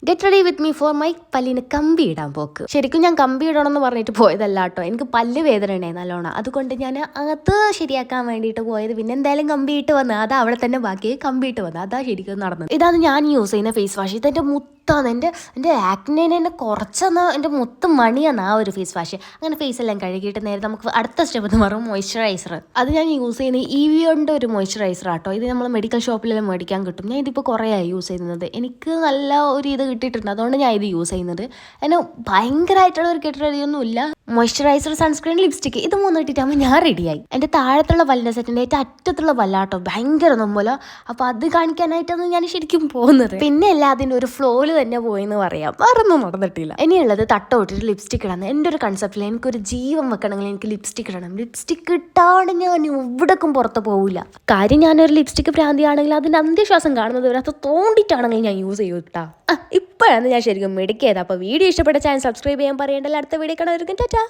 Get ready with me for my പല്ലിന് കമ്പി ഇടാൻ പോക്ക്. ശരിക്കും ഞാൻ കമ്പി ഇടണമെന്ന് പറഞ്ഞിട്ട് പോയതല്ല കേട്ടോ. എനിക്ക് പല്ല് വേദന ഉണ്ടായി നല്ലോണം. അതുകൊണ്ട് ഞാൻ അത് ശരിയാക്കാൻ വേണ്ടിയിട്ട് പോയത്. പിന്നെ എന്തായാലും കമ്പിയിട്ട് വന്ന് അത് അവിടെ തന്നെ ബാക്കി കമ്പിയിട്ട് വന്ന് അതാ ശരിക്കും നടന്നത്. ഇതാണ് ഞാൻ യൂസ് ചെയ്യുന്ന ഫേസ് വാഷ്. ഇതെൻ്റെ മുത്താണ്. എൻ്റെ ആക്നേനെ എന്നെ കുറച്ചെന്ന് എൻ്റെ മുത്ത് മണിയാണ് ആ ഒരു ഫേസ് വാഷ്. അങ്ങനെ ഫേസ് എല്ലാം കഴുകിയിട്ട് നേരെ നമുക്ക് അടുത്ത സ്റ്റെപ്പ് എന്ന് പറയുമ്പോൾ മോയ്സ്ചറൈസർ. അത് ഞാൻ യൂസ് ചെയ്യുന്നത് ഇവിയോൻ്റെ ഒരു മോയ്സ്ചറൈസർ ആട്ടോ. ഇത് നമ്മൾ മെഡിക്കൽ ഷോപ്പിലെല്ലാം മേടിക്കാൻ കിട്ടും. ഞാൻ ഇതിപ്പോൾ കുറേ ആയി യൂസ് ചെയ്യുന്നത്. എനിക്ക് നല്ല ഒരു ഇത് കിട്ടിയിട്ടുണ്ട്. അതുകൊണ്ട് ഞാൻ ഇത് യൂസ് ചെയ്യുന്നത്. അതിന് ഭയങ്കരമായിട്ടുള്ള ഒരു കെട്ടറിയൊന്നും ഇല്ല. മോയ്സ്ചറൈസർ, സൺസ്ക്രീൻ, ലിപ്സ്റ്റിക്ക് ഇത് മൂന്ന് ഇട്ടിട്ടാകുമ്പോൾ ഞാൻ റെഡിയായി. എൻ്റെ താഴത്തുള്ള പല്ലിൻ്റെ സെറ്റിൻ്റെ ഏറ്റവും അറ്റത്തുള്ള പല്ലാട്ടോ ഭയങ്കര നൊമ്പല. അപ്പോൾ അത് കാണിക്കാനായിട്ടാണ് ഞാൻ ശരിക്കും പോകുന്നത്. പിന്നെ എല്ലാത്തിൻ്റെ ഒരു ഫ്ലോയിൽ തന്നെ പോയെന്ന് പറയാം. വേറൊന്നും നടന്നിട്ടില്ല. ഇനിയുള്ളത് തട്ട ഇട്ടിട്ട് ലിപ്സ്റ്റിക്ക് ഇടാന്ന്. എൻ്റെ ഒരു കൺസെപ്റ്റിൽ എനിക്കൊരു ജീവൻ വെക്കണമെങ്കിൽ എനിക്ക് ലിപ്സ്റ്റിക്ക് ഇടണം. ലിപ്സ്റ്റിക്ക് ഇട്ടാണ് ഞാൻ എവിടേക്കും പുറത്ത് പോകില്ല. കാര്യം ഞാനൊരു ലിപ്സ്റ്റിക്ക് ഭ്രാന്തിയാണെങ്കിൽ അതിൻ്റെ അന്ത്യശ്വാസം കാണുന്നത് വരെ അത് തോണ്ടിട്ടാണെങ്കിൽ ഞാൻ യൂസ് ചെയ്യും കേട്ടാ. ഇപ്പോഴാണ് ഞാൻ ശരിക്കും മെഡിക്കേത്. അപ്പോൾ വീഡിയോ ഇഷ്ടപ്പെട്ട ചാനൽ സബ്സ്ക്രൈബ് ചെയ്യാൻ പറയേണ്ടല്ലോ. അടുത്ത വീഡിയോ കാണാൻ ടാറ്റാ.